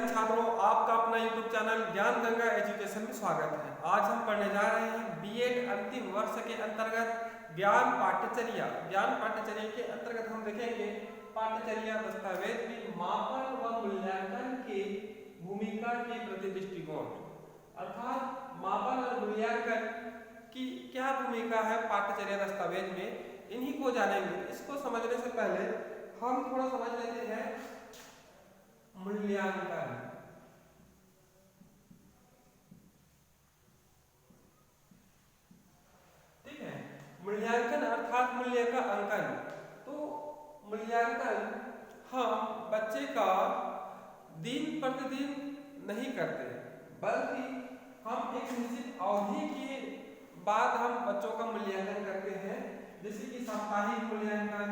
छात्रों, आपका अपना YouTube चैनल ज्ञान गंगा एजुकेशन में स्वागत है। आज हम पढ़ने जा रहे हैं बीएड अंतिम वर्ष के अंतर्गत ज्ञान पाठ्यचर्या। ज्ञान पाठ्यचर्या के अंतर्गत हम देखेंगे पाठ्यचर्या दस्तावेज में मापन व मूल्यांकन की भूमिका के प्रति दृष्टिकोण, अर्थात मापन और मूल्यांकन की क्या भूमिका है पाठ्यचर्या दस्तावेज में, इन्हीं को जानेंगे। इसको समझने से पहले हम थोड़ा समझ लेते हैं मूल्यांकन। ठीक है, मूल्यांकन अर्थात मूल्य का अंकन। तो मूल्यांकन हम बच्चे का दिन प्रतिदिन नहीं करते, बल्कि हम एक निश्चित अवधि के बाद हम बच्चों का मूल्यांकन करते हैं, जैसे कि साप्ताहिक मूल्यांकन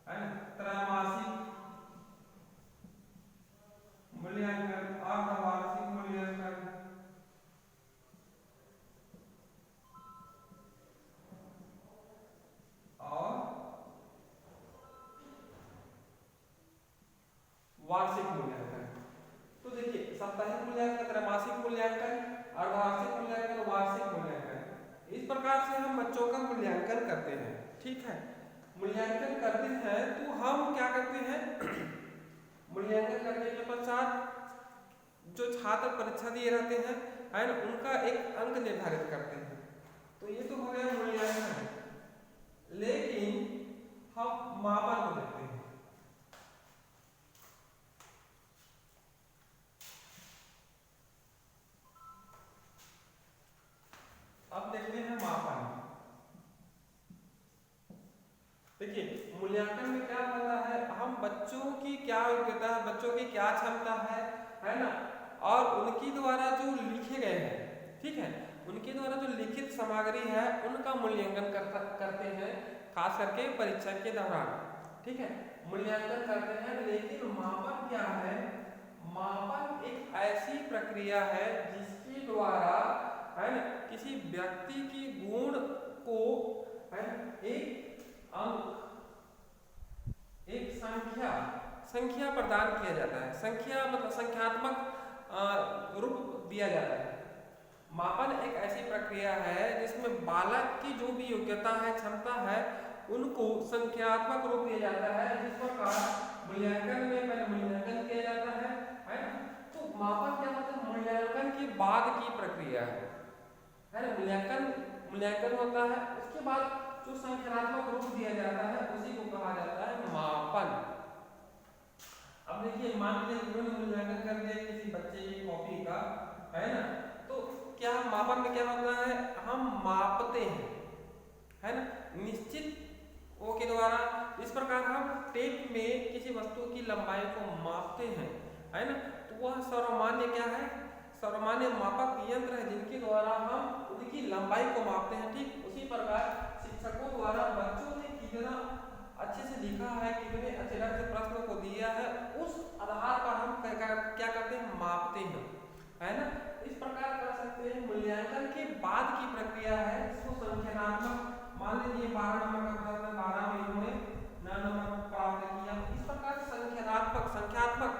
है, त्रैमासिक मूल्यांकन, अर्धवार्षिक मूल्यांकन और वार्षिक मूल्यांकन। तो देखिए, साप्ताहिक मूल्यांकन, त्रैमासिक मूल्यांकन, अर्धवार्षिक मूल्यांकन, वार्षिक मूल्यांकन, इस प्रकार से हम बच्चों का मूल्यांकन करते हैं। ठीक है, मूल्यांकन करते हैं तो हम क्या करते हैं मूल्यांकन करने के पश्चात जो छात्र परीक्षा दिए रहते हैं है ना, उनका एक अंक निर्धारित करते हैं। तो ये तो हो गया मूल्यांकन। लेकिन हम मापन को देखते हैं। अब देखते हैं मापन। देखिए, मूल्यांकन में क्या होता है, हम बच्चों की क्या योग्यता है, बच्चों की क्या क्षमता है ना, और उनकी द्वारा जो लिखे गए हैं, ठीक है, उनके द्वारा जो लिखित सामग्री है उनका मूल्यांकन करते हैं, खास करके परीक्षा के दौरान। ठीक है, मूल्यांकन करते हैं। लेकिन मापन क्या है? मापन एक ऐसी प्रक्रिया है जिसके द्वारा है ना किसी व्यक्ति की गुण को है एक अंक, एक संख्या प्रदान किया जाता है। संख्या मतलब संख्यात्मक रूप दिया जाता है। मापन एक ऐसी प्रक्रिया है जिसमें बालक की जो भी योग्यता है, क्षमता है, उनको संख्यात्मक रूप दिया जाता है, जिस प्रकार मूल्यांकन में पहले मूल्यांकन किया जाता है ना। तो मापन क्या मतलब मूल्यांकन के बाद की प्रक्रिया है ना। मूल्यांकन होता है, उसके बाद जो संख्यात्मक रूप दिया जाता है उसी को कहा जाता है मापन। अब देखिए, मान लीजिए उन्होंने मूल्यांकन कर दिया किसी बच्चे की कॉपी का, है ना, तो क्या मापन में क्या होता है, हम मापते हैं, है ना, निश्चित ओ के द्वारा। इस प्रकार हम टेप में किसी वस्तु की लंबाई को मापते हैं, है ना। तो वह सर्वमान्य क्या है, सर्वमान्य मापक यंत्र है जिनके द्वारा हम उनकी लंबाई को मापते हैं। ठीक उसी प्रकार शिक्षकों द्वारा बच्चों ने कितना अच्छे से लिखा है, कितने अच्छे ढंग से प्रश्नों को दिया है, उस आधार पर हम क्या करते हैं, मापते हैं, है ना। इस प्रकार कर सकते हैं। मूल्यांकन के बाद की प्रक्रिया है इसको संख्यात्मक। मान लीजिए 12 नंबर का प्रश्न, 12 में इन्होंने 9 नंबर प्राप्त किया, इस प्रकार संख्यात्मक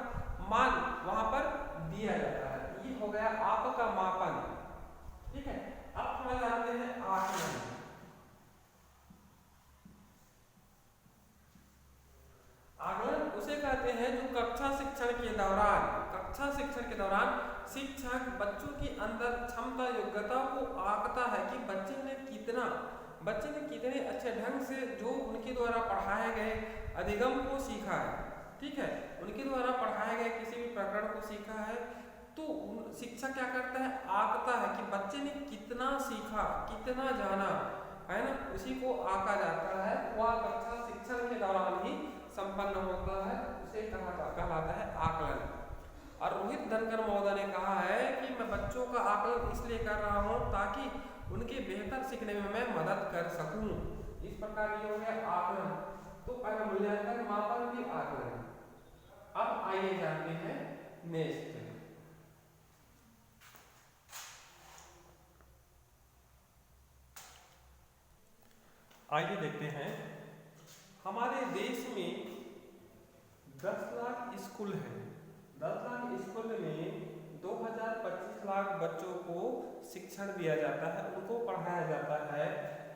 मान वहां पर दिया जाता है। ये हो गया आपका मापन। ठीक है, अब थोड़ा जानते हैं आकलन। आकलन उसे कहते हैं जो कक्षा शिक्षण के दौरान शिक्षक बच्चों के अंदर क्षमता, योग्यता को आंकता है कि बच्चे ने कितने अच्छे ढंग से जो उनके द्वारा पढ़ाए गए अधिगम को सीखा है। ठीक है, उनके द्वारा पढ़ाए गए किसी भी प्रकरण को सीखा है, तो शिक्षक क्या करता है, आंकता है कि बच्चे ने कितना सीखा, कितना जाना, है ना, उसी को आंका जाता है। वह कक्षा शिक्षण के दौरान ही संपन्न होता है, उसे कहलाता है आकलन। और रोहित धनखड़ महोदय ने कहा है कि मैं बच्चों का आकलन इसलिए कर रहा हूँ ताकि उनके बेहतर सीखने में मैं मदद कर सकूं। इस प्रकार ये हो गया आकलन। तो पहले मूल्यांकन, मापन, फिर आकलन। अब आइए जानते हैं नेक्स्ट। आइए देखते हैं हमारे देश में 10 लाख स्कूल हैं। 10 लाख स्कूल में 2025 लाख बच्चों को शिक्षण दिया जाता है, उनको पढ़ाया जाता है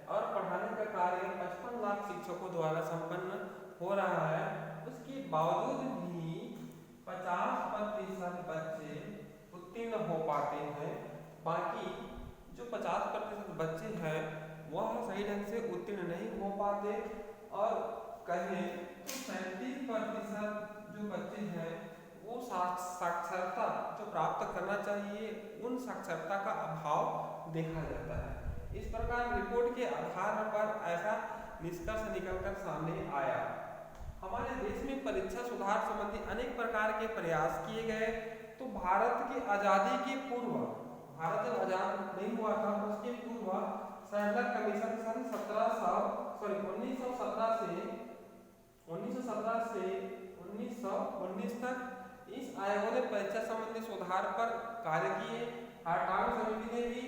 और पढ़ाने का कार्य 55 लाख शिक्षकों द्वारा संपन्न हो रहा है। उसके बावजूद भी 50% बच्चे उत्तीर्ण हो पाते हैं, बाकी जो 50% बच्चे हैं वह सही ढंग से उत्तीर्ण नहीं हो पाते, और कहें तो 37% जो बच्चे हैं वो साक्षरता जो प्राप्त करना चाहिए उन साक्षरता का अभाव देखा जाता है। इस प्रकार रिपोर्ट के आधार पर ऐसा निष्कर्ष निकलकर सामने आया। हमारे देश में परीक्षा सुधार संबंधी अनेक प्रकार के प्रयास किए गए। तो भारत की आज़ादी के पूर्व, भारत जब आज़ाद नहीं हुआ था उसके पूर्व सैडलर कमीशन सन 1917 से 1919 तक इस आयोग ने परीक्षा संबंधी सुधार पर कार्य किए। हार्टांग समिति ने भी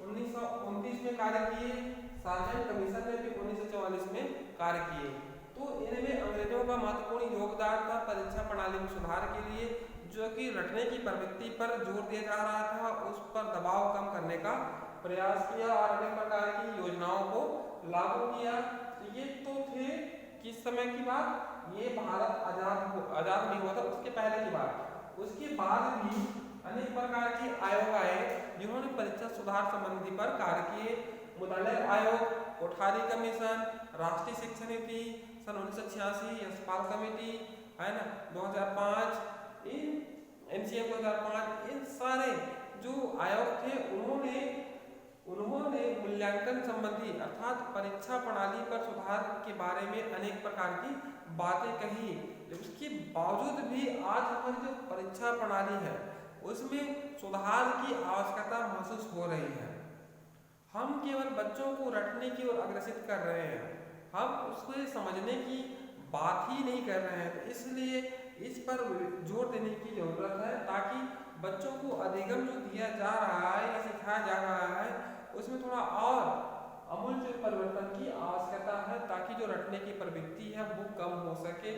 1929 में कार्य किए, सार्जेंट कमीशन ने भी 1944 में कार्य किए। तो इनमें अंग्रेजों का महत्वपूर्ण योगदान था परीक्षा प्रणाली में सुधार के लिए, जो कि रटने की प्रवृत्ति पर जोर दिया जा रहा था, उस पर दबाव कम करने का प्रयास किया और अनेक प्रकार की योजनाओं को लागू किया। ये तो थे किस समय की बात, ये भारत आजाद नहीं हुआ था उसके पहले की बात। उसके बाद भी अनेक प्रकार के आयोग आए जिन्होंने परीक्षा सुधार संबंधी पर कार्य किए। मुदालिर आयोग, कोठारी कमीशन, राष्ट्रीय शिक्षा नीति सन 1986, यशपाल कमेटी है ना 2005, NCM 2005, इन सारे जो आयोग थे उन्होंने मूल्यांकन संबंधी अर्थात परीक्षा प्रणाली पर सुधार के बारे में अनेक प्रकार की बातें कही। उसके बावजूद भी आज हमारी जो परीक्षा प्रणाली है उसमें सुधार की आवश्यकता महसूस हो रही है। हम केवल बच्चों को रटने की ओर अग्रसित कर रहे हैं, हम उसको समझने की बात ही नहीं कर रहे हैं। तो इसलिए इस पर जोर देने की जरूरत है ताकि बच्चों को अधिगम जो दिया जा रहा है या सिखाया जा रहा है उसमें थोड़ा और अमूल परिवर्तन की आवश्यकता है, ताकि जो रटने की प्रवृत्ति है वो कम हो सके।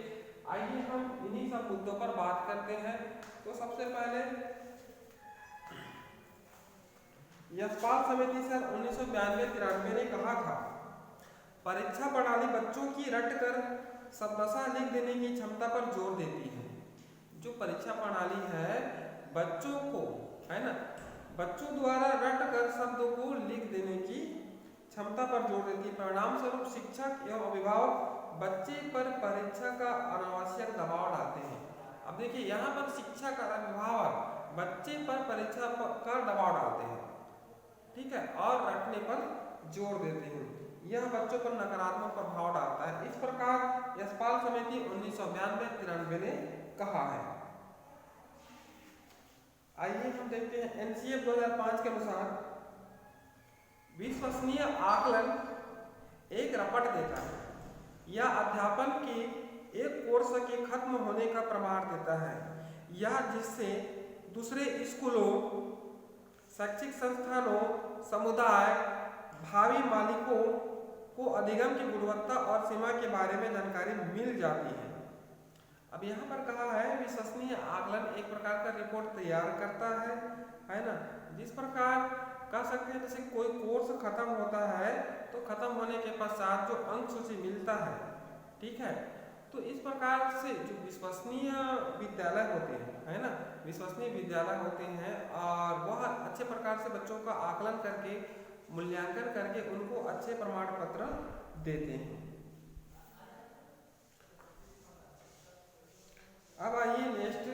आइए हम इन्हीं सब मुद्दों पर बात करते हैं। तो सबसे पहले यशपाल समिति सन 1992-93 ने कहा था, परीक्षा प्रणाली बच्चों की रट कर शब्दशः लिख देने की क्षमता पर जोर देती है। जो परीक्षा प्रणाली है बच्चों को, है ना, बच्चों द्वारा रट कर शब्दों को लिख देने की क्षमता पर जोर देती है। परिणाम स्वरूप शिक्षक एवं अभिभावक बच्चे पर परीक्षा का अनावश्यक दबाव डालते हैं। अब देखिए यहाँ पर शिक्षक और अभिभावक बच्चे पर परीक्षा का दबाव डालते हैं, ठीक है, और रटने पर जोर देते हैं। यह बच्चों पर नकारात्मक प्रभाव डालता है। इस प्रकार यशपाल समिति 1992-93 ने कहा है। आइए हम देखते हैं NCF 2005 के अनुसार विश्वसनीय आकलन एक रपट देता है या अध्यापन के एक कोर्स के खत्म होने का प्रमाण देता है, या जिससे दूसरे स्कूलों, शैक्षिक संस्थानों, समुदाय, भावी मालिकों को अधिगम की गुणवत्ता और सीमा के बारे में जानकारी मिल जाती है। अब यहाँ पर कहा है विश्वसनीय आकलन एक प्रकार का रिपोर्ट तैयार करता है ना, जिस प्रकार कह सकते हैं जैसे कोई कोर्स खत्म होता है तो खत्म होने के पश्चात जो अंक सूची मिलता है, ठीक है, तो इस प्रकार से जो विश्वसनीय विद्यालय होते हैं, है ना, विश्वसनीय विद्यालय होते हैं और वह अच्छे प्रकार से बच्चों का आकलन करके मूल्यांकन करके उनको अच्छे प्रमाण पत्र देते हैं। अब आइए नेक्स्ट,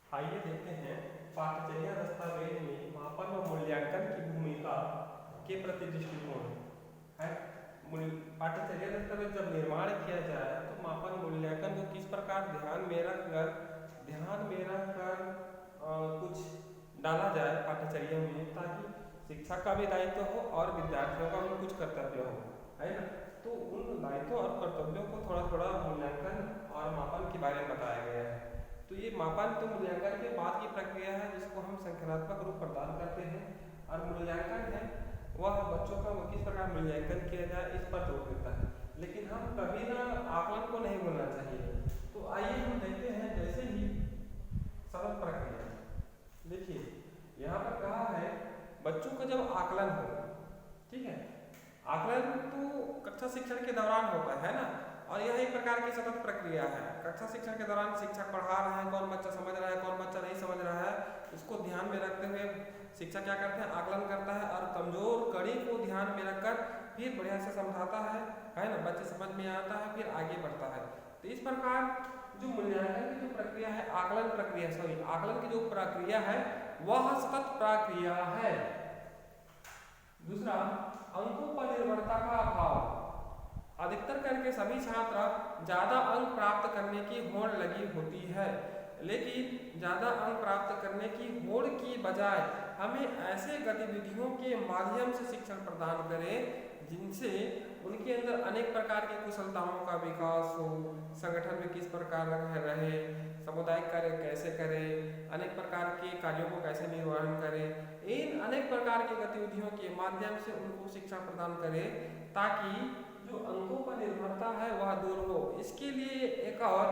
आइए देखते हैं पाठ्यचर्या दस्तावेज में मापन व मूल्यांकन की भूमिका के प्रति दृष्टिकोण है। पाठ्यचर्या दस्तावेज जब निर्माण किया जाए तो मापन मूल्यांकन को किस प्रकार ध्यान में रखकर कुछ डाला जाए पाठ्यचर्या में, ताकि शिक्षक का भी दायित्व हो और विद्यार्थियों का भी कुछ कर्तव्य हो, है ना। तो उन दायित्वों और कर्तव्यों को थोड़ा थोड़ा मूल्यांकन और मापन के बारे में बताया गया है। तो ये मापन तो मूल्यांकन के बाद की प्रक्रिया है जिसको हम संख्यात्मक रूप प्रदान करते हैं, और मूल्यांकन है वह बच्चों का किस प्रकार मूल्यांकन किया जाए इस पर जोर देता है, लेकिन हम कभी ना आकलन को नहीं भूलना चाहिए। तो आइए हम देखते हैं जैसे ही सतत प्रक्रिया, देखिए यहाँ पर कहा है बच्चों का जब आकलन हो, ठीक है, आकलन तो कक्षा शिक्षण के दौरान होता है ना, और यह एक प्रकार की सतत प्रक्रिया है। कक्षा शिक्षण के दौरान शिक्षक पढ़ा रहे हैं, कौन बच्चा समझ रहा है कौन बच्चा नहीं समझ रहा है, इसको ध्यान में रखते हुए शिक्षक क्या करते हैं, आकलन करता है और कमजोर कड़ी को ध्यान में रखकर फिर बढ़िया से समझाता है ना, बच्चे समझ में आता है फिर आगे बढ़ता है। तो इस प्रकार जो मूल्यांकन की जो प्रक्रिया है, आकलन की जो प्रक्रिया है वह सतत प्रक्रिया है। दूसरा, अंकों पर निर्भरता का अभाव। अधिकतर करके सभी छात्र ज्यादा अंक प्राप्त करने की होड़ लगी होती है, लेकिन ज्यादा अंक प्राप्त करने की होड़ की बजाय हमें ऐसे गतिविधियों के माध्यम से शिक्षण प्रदान करें जिनसे उनके अंदर अनेक प्रकार की कुशलताओं का विकास हो, संगठन में किस प्रकार रहे, सामुदायिक कार्य कैसे करें, अनेक प्रकार के कार्यों को कैसे निर्वहन करें। इन अनेक प्रकार की गतिविधियों के माध्यम से उनको शिक्षा प्रदान करें ताकि जो अंकों पर निर्भरता है वह दूर हो। इसके लिए एक और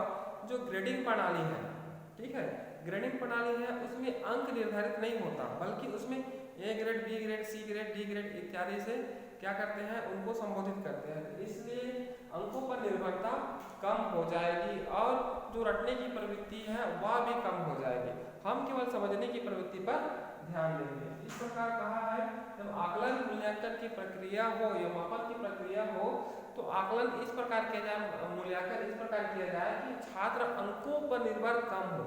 जो ग्रेडिंग प्रणाली है, ठीक है, ग्रेडिंग प्रणाली है उसमें अंक निर्धारित नहीं होता, बल्कि उसमें A grade, B grade, C grade, D grade इत्यादि से क्या करते हैं, उनको संबोधित करते हैं। इसलिए अंकों पर निर्भरता कम हो जाएगी और जो रटने की प्रवृत्ति है वह भी कम हो जाएगी, हम केवल समझने की प्रवृत्ति पर ध्यान देंगे। इस प्रकार कहा है जब आकलन मूल्यांकन की प्रक्रिया हो या मापन की प्रक्रिया हो तो आकलन इस प्रकार किया जाए, मूल्यांकन इस प्रकार किया जाए कि छात्र अंकों पर निर्भर कम हो,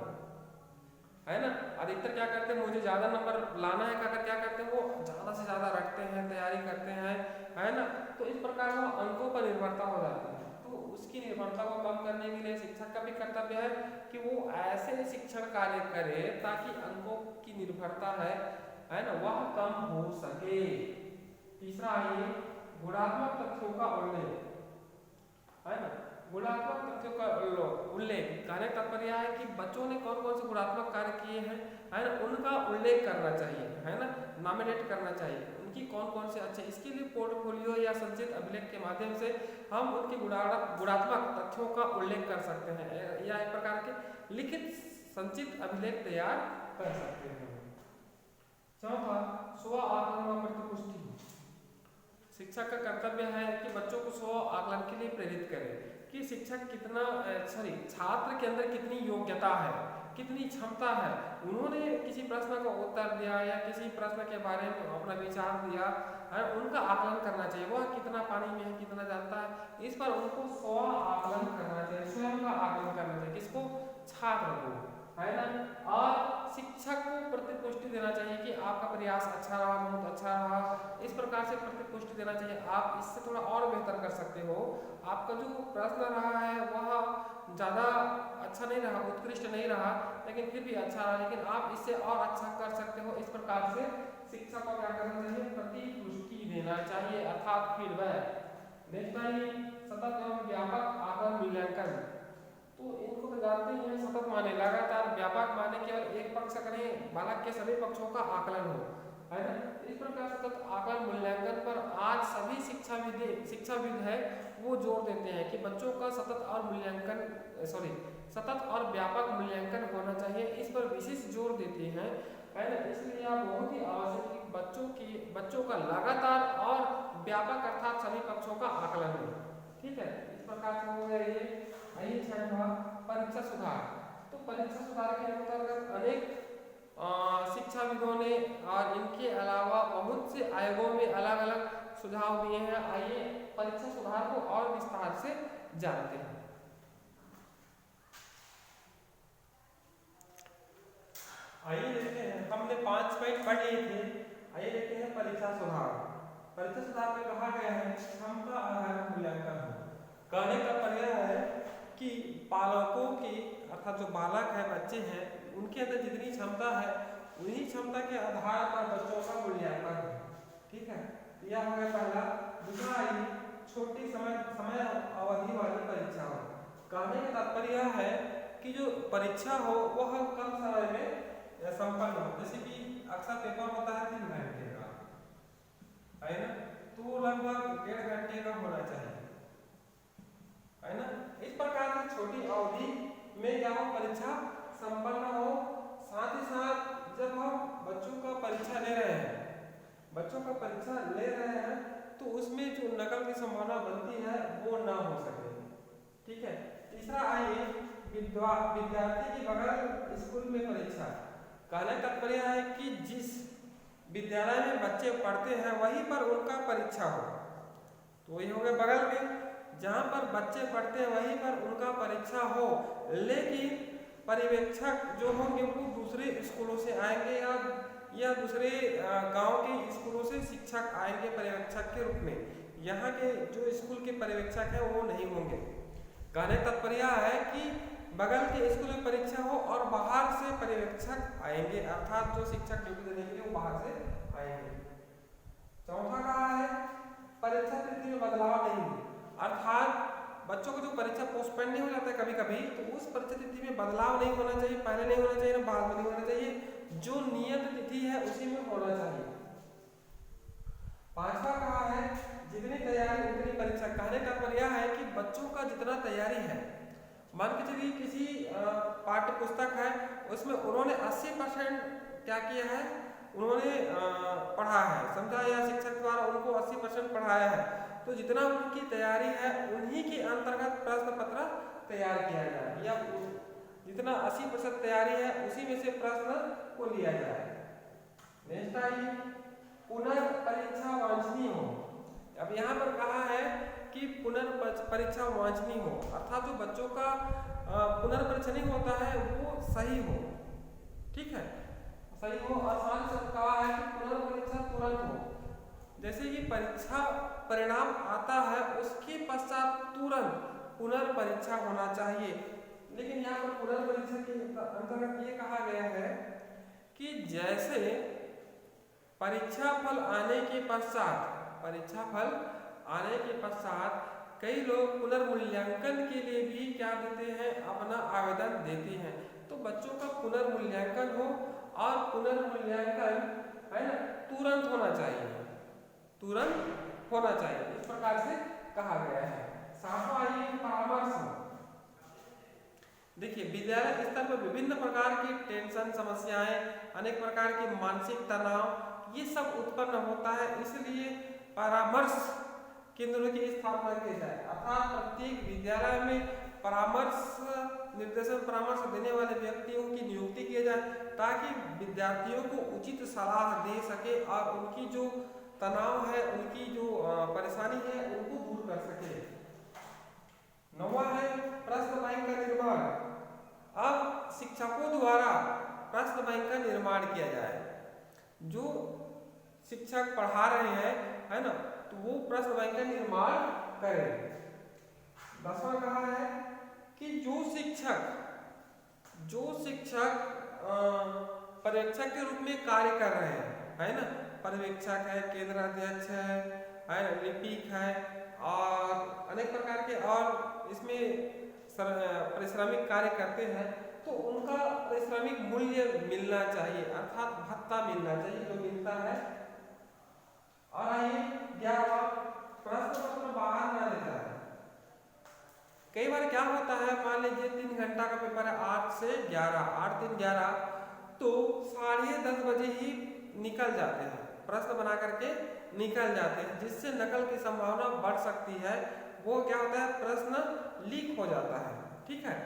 है ना। अधिकतर क्या करते हैं, मुझे ज्यादा नंबर लाना है, क्या करते हैं, वो ज्यादा से ज्यादा रखते हैं, तैयारी करते हैं, है ना। तो इस प्रकार वो अंकों पर निर्भरता हो जाती है। तो उसकी निर्भरता को कम करने के लिए शिक्षक का भी कर्तव्य है कि वो ऐसे शिक्षण कार्य करे ताकि अंकों की निर्भरता है ना, वह कम हो सके। तीसरा है गुणात्मक तथ्यों का उल्लेख, है ना। गुणात्मक तथ्यों का उल्लेख कहने का तात्पर्य है कि बच्चों ने कौन कौन से गुणात्मक कार्य किए हैं, है ना, उनका उल्लेख करना चाहिए, है ना, नॉमिनेट करना चाहिए उनकी कौन कौन से अच्छे। इसके लिए पोर्टफोलियो या संचित अभिलेख के माध्यम से हम उनके गुणात्मक तथ्यों का उल्लेख कर सकते हैं या एक प्रकार के लिखित संचित अभिलेख तैयार कर सकते हैं। चौथा, स्व आकलन व प्रतिपुष्टि। शिक्षक का कर्तव्य है कि बच्चों को स्व आकलन के लिए प्रेरित करे कि शिक्षक कितना छात्र के अंदर कितनी योग्यता है, कितनी क्षमता है, उन्होंने किसी प्रश्न का उत्तर दिया या किसी प्रश्न के बारे में अपना विचार दिया है, उनका आकलन करना चाहिए, वह कितना पानी में है, कितना जानता है, इस पर उनको स्व आकलन करना चाहिए, स्वयं का आकलन करना चाहिए, किसको, छात्र को, है ना। और शिक्षक को प्रतिपुष्टि देना चाहिए कि आपका प्रयास अच्छा रहा, बहुत अच्छा रहा, इस प्रकार से प्रतिपुष्टि देना चाहिए, आप इससे थोड़ा और बेहतर कर सकते हो, आपका जो प्रश्न रहा है वह ज़्यादा अच्छा नहीं रहा, उत्कृष्ट नहीं रहा, लेकिन फिर भी अच्छा रहा, लेकिन आप इससे और अच्छा कर सकते हो। इस प्रकार से शिक्षक को क्या करना चाहिए, प्रतिपुष्टि देना चाहिए, अर्थात फीडबैक। नेक्स्ट है सतत एवं व्यापक आकलन मूल्यांकन। तो इनको तो जानते ही हैं, सतत माने लगातार, व्यापक माने केवल एक पक्ष करें, बालक के सभी पक्षों का आकलन हो, है ना। इस प्रकार सतत आकलन मूल्यांकन पर आज सभी शिक्षाविद है वो जोर देते हैं कि बच्चों का सतत और व्यापक मूल्यांकन होना चाहिए, इस पर विशेष जोर देते हैं, है ना। इसलिए आप बहुत ही आवश्यक कि बच्चों का लगातार और व्यापक अर्थात सभी पक्षों का आकलन हो, ठीक है। इस प्रकार से हो गया ये। आइए छठवां, परीक्षा सुधार। तो परीक्षा सुधार के अंतर्गत अनेक शिक्षाविदों ने और इनके अलावा बहुत से आयोगों में अलग अलग सुझाव दिए हैं। आइए परीक्षा सुधार को और विस्तार से जानते हैं। आइए देखते हैं, हमने 5 पॉइंट पढ़ लिए थे, आइए देखते हैं परीक्षा सुधार। परीक्षा सुधार में कहा गया है क्षमता आधारित मूल्यांकन हो। कहने का तात्पर्य है कि पालकों की अर्थात जो बालक है, बच्चे हैं, उनके अंदर जितनी क्षमता है उन्हीं क्षमता के आधार पर बच्चों का मूल्यांकन है, ठीक है। यह हो गया पहला। दूसरा है छोटी समय अवधि वाली परीक्षा हो। कहने का तात्पर्य है कि जो परीक्षा हो वह कम समय में संपन्न हो, जैसे कि अक्सर पेपर होता है 3 घंटे का, है ना, तो लगभग 1.5 घंटे का होना चाहिए, है ना। इस प्रकार से छोटी अवधि में क्या हो, परीक्षा संपन्न हो। साथ ही साथ जब हम बच्चों का परीक्षा ले रहे हैं, तो उसमें जो नकल की संभावना बनती है वो ना हो सके, ठीक है। तीसरा आइए, विद्यार्थी की बगल स्कूल में परीक्षा। कहने का तात्पर्य है कि जिस विद्यालय में बच्चे पढ़ते हैं वहीं पर उनका परीक्षा हो। तो वही हो गया बगल में, जहाँ पर बच्चे पढ़ते हैं वहीं पर उनका परीक्षा हो, लेकिन पर्यवेक्षक जो होंगे वो दूसरे स्कूलों से आएंगे या दूसरे गांव के स्कूलों से शिक्षक आएंगे पर्यवेक्षक के रूप में। यहाँ के जो स्कूल के पर्यवेक्षक हैं वो नहीं होंगे। कहने का तात्पर्य है कि बगल के स्कूल में परीक्षा हो और बाहर से पर्यवेक्षक आएंगे, अर्थात जो शिक्षक ड्यूटी देने के लिए वो बाहर से आएंगे। चौथा कहा है, परीक्षा तिथि में बदलाव नहीं, अर्थात बच्चों को जो परीक्षा पोस्टपोन नहीं हो जाता है कभी कभी, तो उस परीक्षा तिथि में बदलाव नहीं होना चाहिए, पहले नहीं होना चाहिए ना बाद में नहीं होना चाहिए, जो नियत तिथि है उसी में होना चाहिए। पांचवा कहा है, जितनी तैयारी उतनी परीक्षा। कहने का तात्पर्य है कि बच्चों का जितना तैयारी है, मान के चलिए किसी पाठ्य पुस्तक है उसमें उन्होंने 80% क्या किया है, उन्होंने पढ़ा है, समझा, या शिक्षक द्वारा उनको 80% पढ़ाया है, तो जितना उनकी तैयारी है उन्हीं के अंतर्गत प्रश्न पत्र तैयार किया जाए, या जितना 80% तैयारी है उसी में से प्रश्न को लिया जाए। नेक्स्ट आइए, पुनर्परीक्षा वांछनीय हो। अब यहाँ पर कहा है कि पुनर्परीक्षा वांछनीय हो, अर्थात जो बच्चों का पुनर्परीक्षा नहीं होता है वो सही हो, ठीक है, सही हो। आसान से कहा है कि पुनर्परीक्षा तुरंत हो, जैसे कि परीक्षा परिणाम आता है उसके पश्चात तुरंत पुनर्परीक्षा होना चाहिए। लेकिन यहाँ पर पुनर्परीक्षा के अंतर्गत ये कहा गया है कि जैसे परीक्षा फल आने के पश्चात कई लोग पुनर्मूल्यांकन के लिए भी क्या देते हैं, अपना आवेदन देते हैं, तो बच्चों का पुनर्मूल्यांकन हो और पुनर्मूल्यांकन है ना तुरंत होना चाहिए, इस प्रकार से कहा गया है। सातवां आइए, परामर्श। देखिए, विद्यालय स्तर पर विभिन्न प्रकार की टेंशन, समस्याएं, अनेक प्रकार के मानसिक तनाव ये सब उत्पन्न होता है, इसलिए परामर्श केंद्रों की स्थापना की जाए, अर्थात प्रत्येक विद्यालय में परामर्श देने वाले व्यक्तियों की नियुक्ति की जाए, ताकि विद्यार्थियों को उचित सलाह दे सके और उनकी जो तनाव है, उनकी जो परेशानी है उनको दूर कर सके। नौवां है, प्रश्न बैंक का निर्माण। अब शिक्षकों द्वारा प्रश्न बैंक का निर्माण किया जाए, जो शिक्षक पढ़ा रहे हैं है ना, तो वो प्रश्न बैंक का निर्माण करें। 10वां कहा है कि जो शिक्षक पर्यवेक्षक के रूप में कार्य कर रहे हैं, है ना, पर्यवेक्षक है, केंद्र अध्यक्ष है, लिपिक है और अनेक प्रकार के और इसमें पारिश्रमिक कार्य करते हैं, तो उनका पारिश्रमिक मूल्य मिलना चाहिए, अर्थात भत्ता मिलना चाहिए जो मिलता है। और आइए 11वां, प्रश्न पत्र बाहर ना लेता है। कई बार क्या होता है, मान लीजिए 3 घंटा का पेपर है, 8 से 11, 8 3 11, तो 10:30 बजे ही निकल जाते हैं, प्रश्न बना करके निकल जाते हैं, जिससे नकल की संभावना बढ़ सकती है। वो क्या होता है, प्रश्न लीक हो जाता है, ठीक है।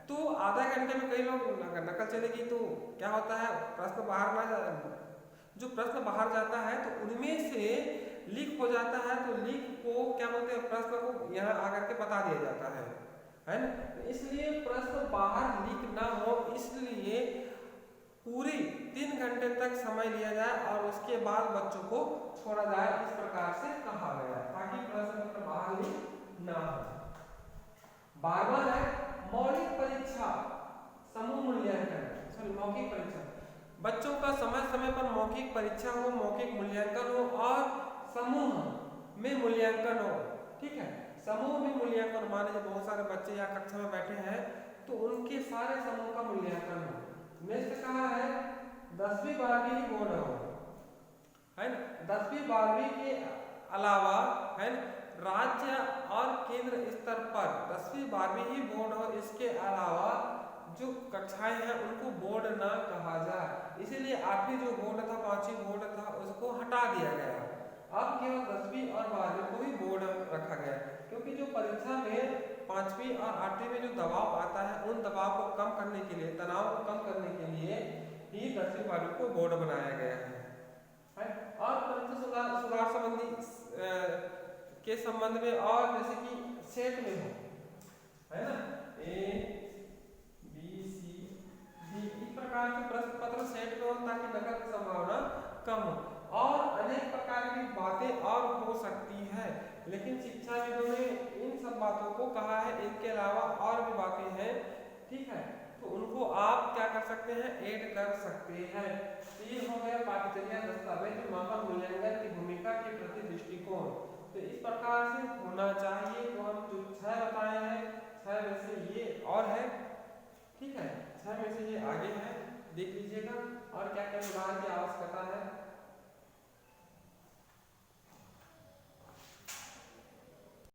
तो आधा घंटे में कई लोग नकल चलेगी, तो क्या होता है, प्रश्न बाहर ना जाए, जो प्रश्न बाहर जाता है तो उनमें से लीक हो जाता है, तो लीक को क्या बोलते हैं, प्रश्न को यहाँ आकर के बता दिया जाता है ना। इसलिए प्रश्न बाहर लीक ना हो, इसलिए पूरी 3 घंटे तक समय लिया जाए और उसके बाद बच्चों को छोड़ा जाए, इस प्रकार से कहा गया है, ताकि प्रश्न पत्र बाहर लीक ना हो। 12वां है, मौलिक परीक्षा, समूह मूल्यांकन, मौखिक परीक्षा। बच्चों का समय समय पर मौखिक परीक्षा हो, मौखिक मूल्यांकन हो और समूह में मूल्यांकन हो, ठीक है। समूह में मूल्यांकन, मान लीजिए बहुत सारे बच्चे या कक्षा में बैठे हैं, तो उनके सारे समूह का मूल्यांकन हो। नेक्स्ट कहा है 10वीं 12वीं बोर्ड हो, है ना। 10वीं 12वीं के अलावा है ना राज्य और केंद्र स्तर पर 10वीं 12वीं ही बोर्ड हो, इसके अलावा जो कक्षाएं हैं उनको बोर्ड ना कहा जाए। इसीलिए 8वीं जो बोर्ड था, 5वीं बोर्ड था, उसको हटा दिया गया। अब केवल 10वीं और 12वीं को ही बोर्ड रखा गया, क्योंकि जो परीक्षा में 5वीं और 8वीं में जो दबाव आता है उन दबाव को कम करने के लिए, तनाव को कम करने के लिए ही 10वीं 12वीं को बोर्ड बनाया गया है। और परीक्षा सुधार संबंधी के संबंध में और जैसे कि सेट में हो, है ना, A B C D इस प्रकार के प्रश्न पत्र सेट में हो ताकि नकल की संभावना कम हो। और अनेक प्रकार की बातें और हो सकती है, लेकिन शिक्षाविदों ने इन सब बातों को कहा है। इनके अलावा और भी बातें हैं, ठीक है, तो उनको आप क्या कर सकते हैं, ऐड कर सकते हैं। तो ये हो गया पाठ्यचर्या दस्तावेज मापन मूल्यांकन की भूमिका के प्रति दृष्टिकोण। तो इस प्रकार से होना चाहिए। तो हम जो 6 बताए हैं, 6 में से ये और है, ठीक है, 6 में से ये आगे है, देख लीजिएगा। और क्या क्या